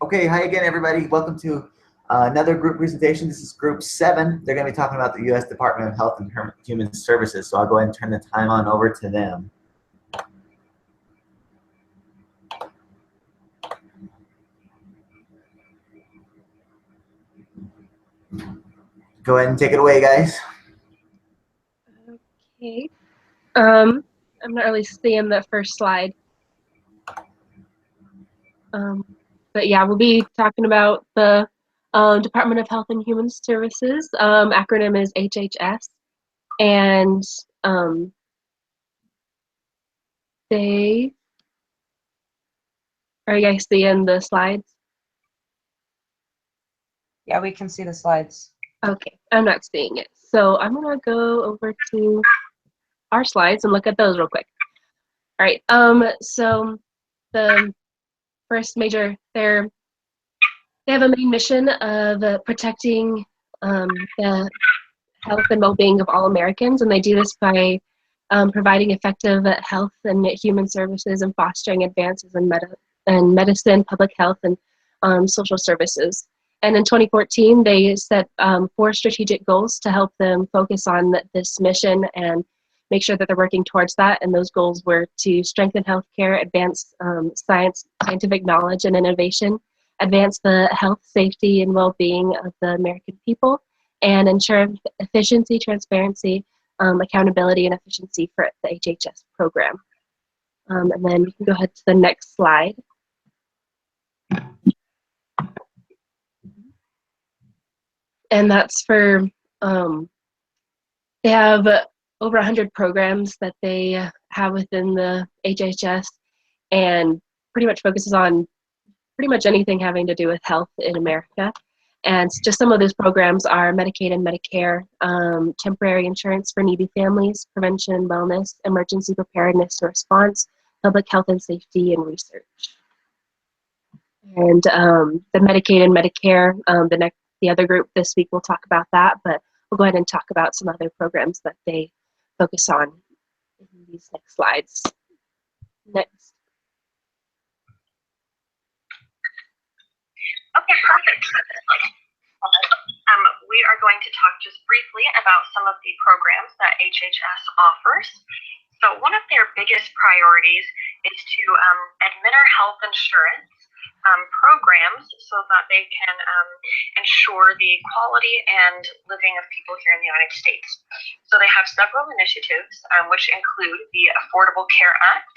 Okay, hi again, everybody. Welcome to another group presentation. This is group 7. They're going to be talking about the U.S. Department of Health and Human Services. So I'll go ahead and turn the time on over to them. Go ahead and take it away, guys. Okay. I'm not really seeing the first slide. But yeah, we'll be talking about the Department of Health and Human Services. Acronym is HHS. And are you guys seeing the slides? Yeah, we can see the slides. Okay, I'm not seeing it. So I'm gonna go over to our slides and look at those real quick. All right, so the first major, they have a main mission of protecting the health and well-being of all Americans, and they do this by providing effective health and human services and fostering advances in medicine, public health, and social services. And in 2014, they set 4 strategic goals to help them focus on this mission and make sure that they're working towards that. And those goals were to strengthen healthcare, advance scientific knowledge and innovation, advance the health, safety, and well-being of the American people, and ensure efficiency, transparency, accountability, and efficiency for the HHS program. And then you can go ahead to the next slide. And that's for, they have over 100 programs that they have within the HHS, and pretty much focuses on pretty much anything having to do with health in America. And just some of those programs are Medicaid and Medicare, temporary insurance for needy families, prevention and wellness, emergency preparedness and response, public health and safety, and research. And the Medicaid and Medicare, the other group this week will talk about that, but we'll go ahead and talk about some other programs that they focus on in these next slides. Next. Okay, perfect. We are going to talk just briefly about some of the programs that HHS offers. So one of their biggest priorities is to administer health insurance programs so that they can ensure the quality and living of people here in the United States. So they have several initiatives, which include the Affordable Care Act,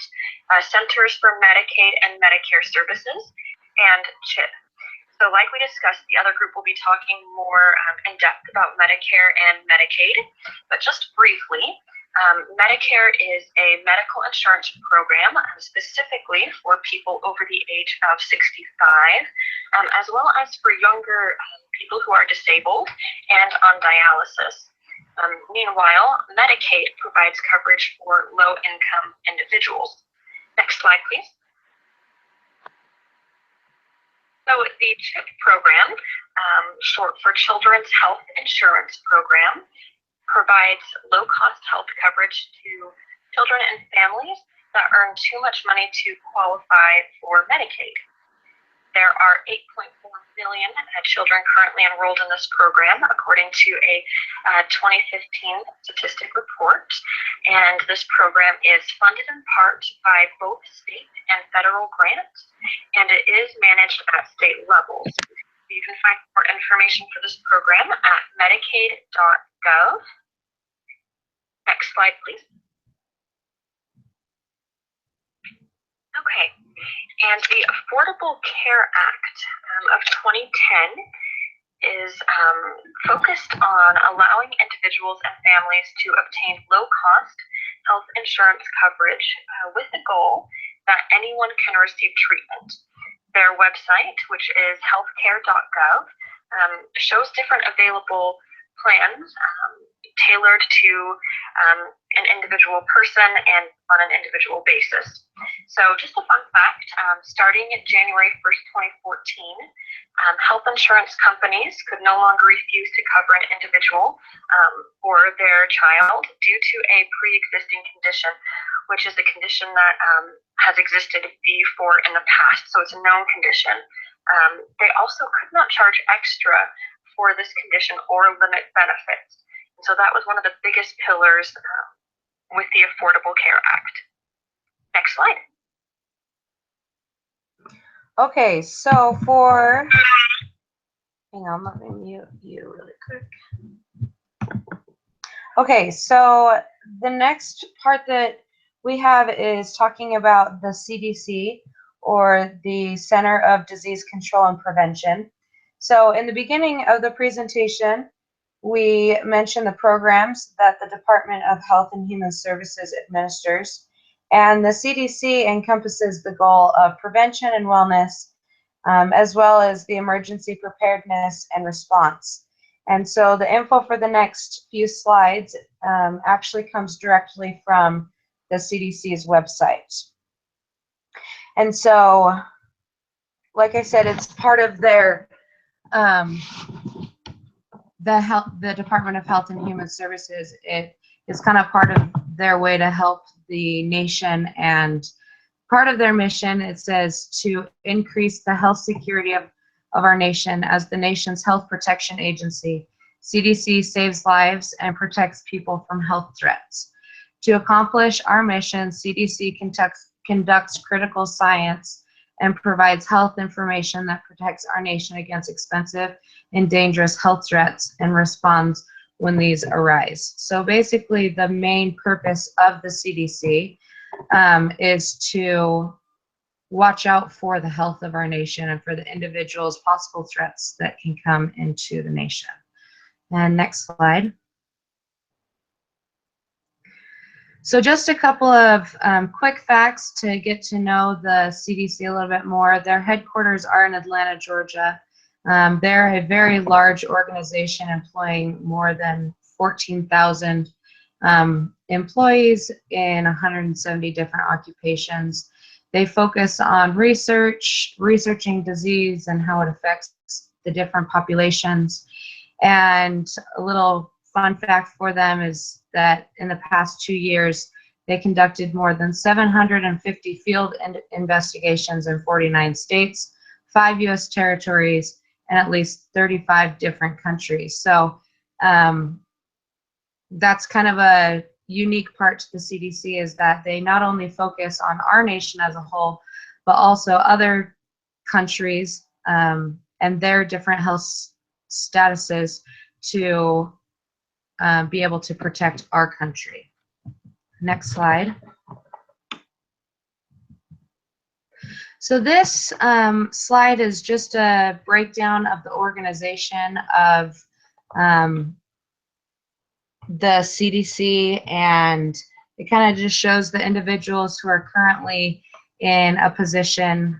Centers for Medicaid and Medicare Services, and CHIP. So like we discussed, the other group will be talking more in depth about Medicare and Medicaid, but just briefly, Medicare is a medical insurance program specifically for people over the age of 65, as well as for younger people who are disabled and on dialysis. Meanwhile, Medicaid provides coverage for low-income individuals. Next slide, please. So the CHIP program, short for Children's Health Insurance Program, provides low-cost health coverage to children and families that earn too much money to qualify for Medicaid. There are 8.4 million children currently enrolled in this program, according to a 2015 statistic report. And this program is funded in part by both state and federal grants, and it is managed at state levels. You can find more information for this program at medicaid.gov. Next slide, please. Okay. And the Affordable Care Act of 2010 is focused on allowing individuals and families to obtain low-cost health insurance coverage with the goal that anyone can receive treatment. Their website, which is healthcare.gov, shows different available plans tailored to an individual person and on an individual basis. So just a fun fact, starting January 1st, 2014, health insurance companies could no longer refuse to cover an individual or their child due to a pre-existing condition, which is a condition that has existed before in the past. So it's a known condition. They also could not charge extra for this condition or limit benefits. And so that was one of the biggest pillars with the Affordable Care Act. Next slide. Okay, so for, hang on, let me mute you really quick. Okay, so the next part that we have is talking about the CDC, or the Center of Disease Control and Prevention. So in the beginning of the presentation, we mentioned the programs that the Department of Health and Human Services administers. And the CDC encompasses the goal of prevention and wellness, as well as the emergency preparedness and response. And so the info for the next few slides actually comes directly from the CDC's website. And so, like I said, it's part of their the Department of Health and Human Services. It is kind of part of their way to help the nation, and part of their mission, it says, to increase the health security of our nation as the nation's health protection agency. CDC saves lives and protects people from health threats. To accomplish our mission, CDC conducts critical science and provides health information that protects our nation against expensive and dangerous health threats and responds when these arise. So basically, the main purpose of the CDC is to watch out for the health of our nation and for the individuals' possible threats that can come into the nation. And next slide. So just a couple of quick facts to get to know the CDC a little bit more. Their headquarters are in Atlanta, Georgia. They're a very large organization employing more than 14,000 employees in 170 different occupations. They focus on researching disease and how it affects the different populations. And a little fun fact for them is that in the past 2 years, they conducted more than 750 field investigations in 49 states, 5 U.S. territories, and at least 35 different countries. So that's kind of a unique part to the CDC, is that they not only focus on our nation as a whole, but also other countries and their different health statuses to be able to protect our country. Next slide. So this slide is just a breakdown of the organization of the CDC, and it kind of just shows the individuals who are currently in a position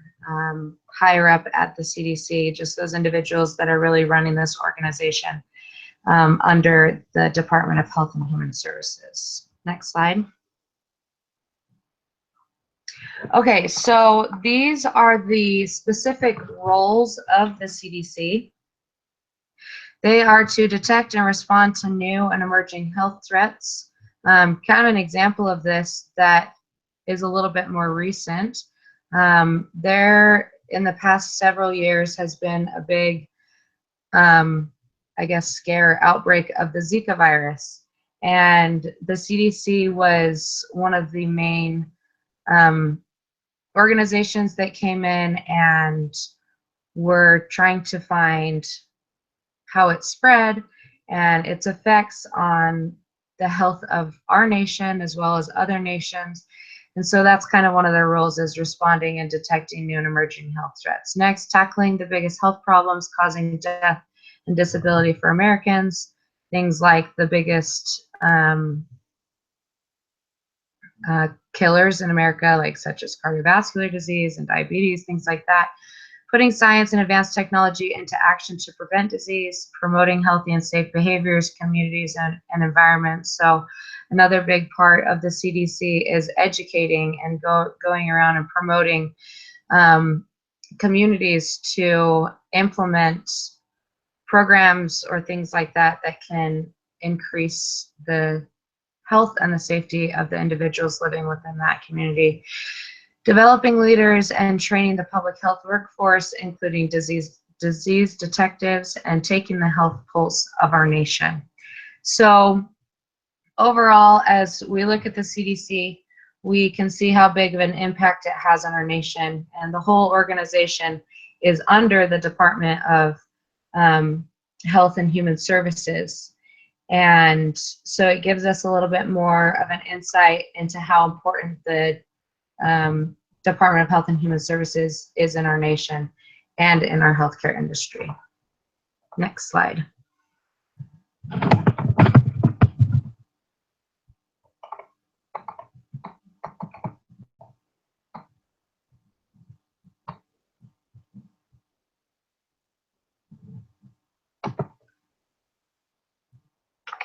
higher up at the CDC, just those individuals that are really running this organization under the Department of Health and Human Services. Next slide. Okay, so these are the specific roles of the CDC. They are to detect and respond to new and emerging health threats. Kind of an example of this that is a little bit more recent. There, in the past several years, has been a big, I guess, scare outbreak of the Zika virus. And the CDC was one of the main organizations that came in and were trying to find how it spread and its effects on the health of our nation as well as other nations. And so that's kind of one of their roles, is responding and detecting new and emerging health threats. Next, tackling the biggest health problems causing death and disability for Americans. Things like the biggest killers in America, like such as cardiovascular disease and diabetes, things like that. Putting science and advanced technology into action to prevent disease, promoting healthy and safe behaviors, communities, and environments. So another big part of the CDC is educating and going around and promoting communities to implement programs or things like that that can increase the health and the safety of the individuals living within that community. developing leaders and training the public health workforce, including disease detectives, and taking the health pulse of our nation. So overall, as we look at the CDC, we can see how big of an impact it has on our nation, and the whole organization is under the Department of Health and Human Services. And so it gives us a little bit more of an insight into how important the Department of Health and Human Services is in our nation and in our healthcare industry. Next slide.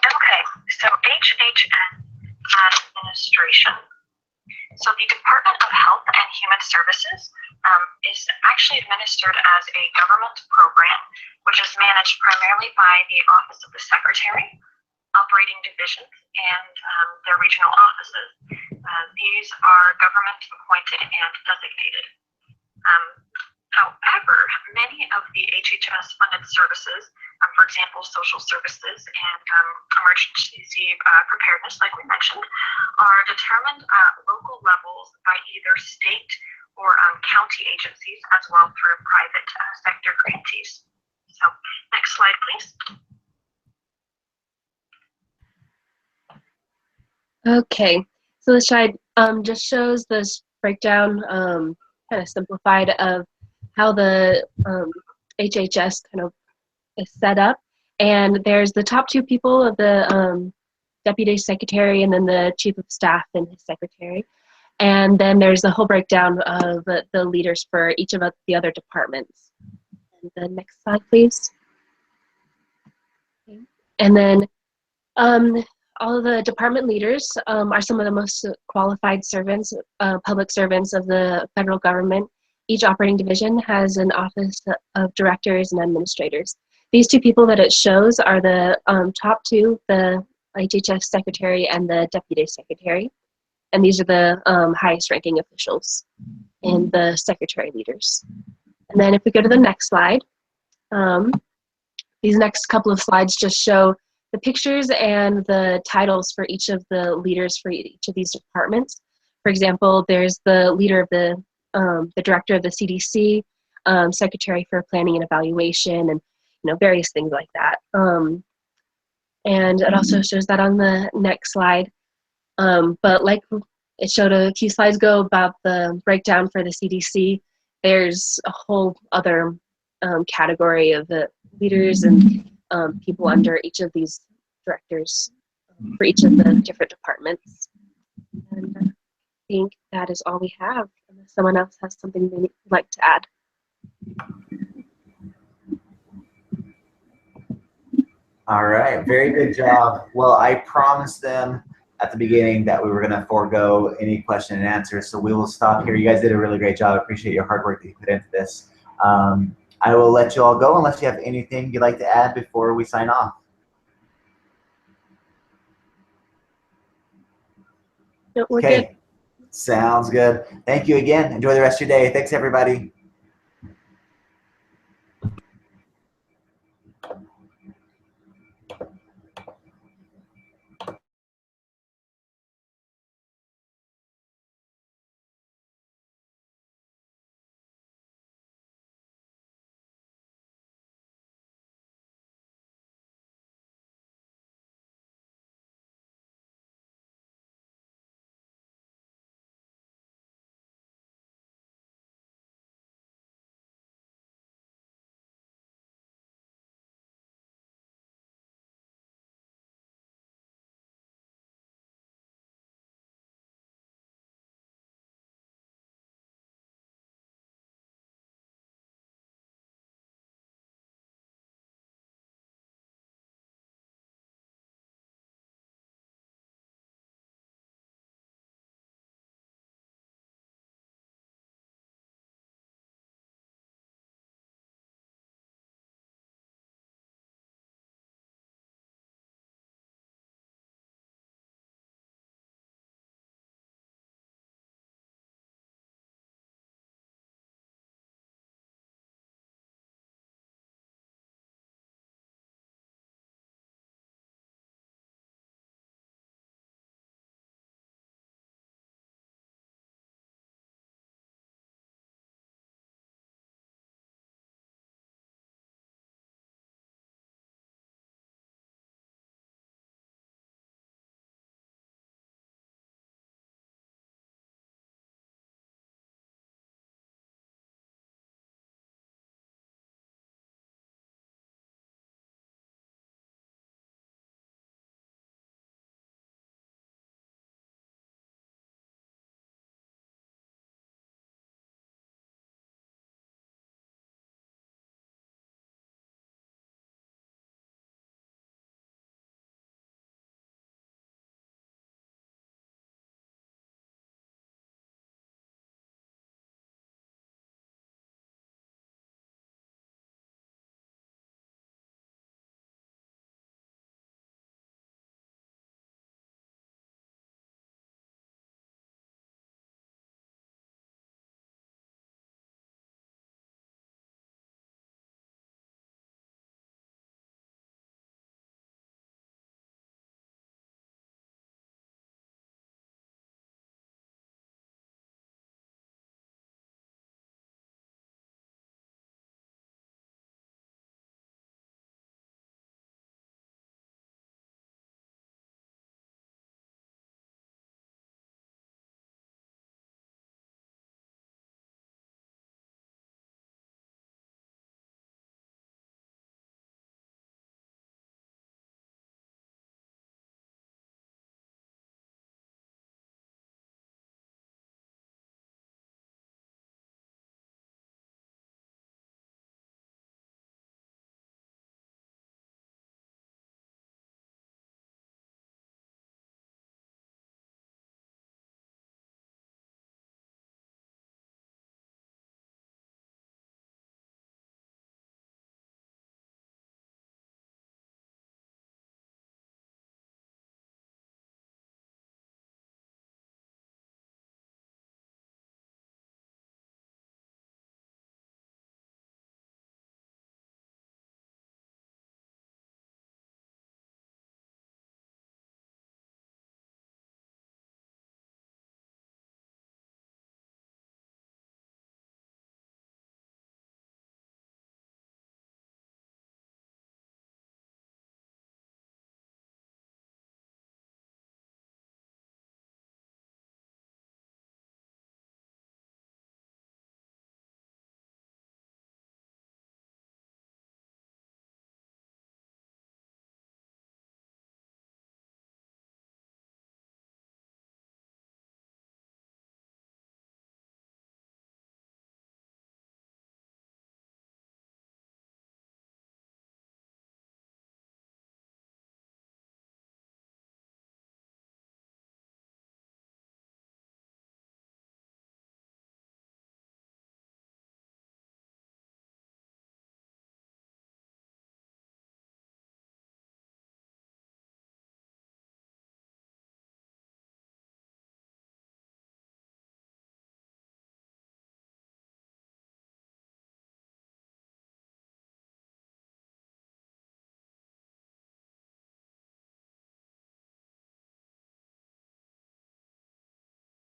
Okay, so HHS administration. So the Department of Health and Human Services is actually administered as a government program, which is managed primarily by the Office of the Secretary, operating divisions, and their regional offices. These are government appointed and designated. However, many of the HHS funded services, for example, social services and emergency preparedness, like we mentioned, are determined at local levels by either state or county agencies, as well through private sector grantees. So, next slide, please. Okay, so this slide just shows this breakdown, kind of simplified, of how the HHS kind of is set up. And there's the top two people of the deputy secretary, and then the chief of staff and his secretary. And then there's the whole breakdown of the leaders for each of the other departments. And the next slide, please. Okay. And then all of the department leaders are some of the most qualified servants, public servants of the federal government. Each operating division has an office of directors and administrators. These two people that it shows are the top two, the HHS secretary and the deputy secretary. And these are the highest ranking officials and the secretary leaders. And then if we go to the next slide, these next couple of slides just show the pictures and the titles for each of the leaders for each of these departments. For example, there's the leader of the director of the CDC, secretary for planning and evaluation, and various things like that. And it also shows that on the next slide. But like it showed a few slides ago about the breakdown for the CDC, there's a whole other category of the leaders and people under each of these directors for each of the different departments. And I think that is all we have, unless someone else has something they'd like to add. All right, very good job. Well, I promised them at the beginning that we were going to forego any question and answers, so we will stop here. You guys did a really great job. I appreciate your hard work that you put into this. I will let you all go unless you have anything you'd like to add before we sign off. No, we're good. Sounds good. Thank you again. Enjoy the rest of your day. Thanks, everybody.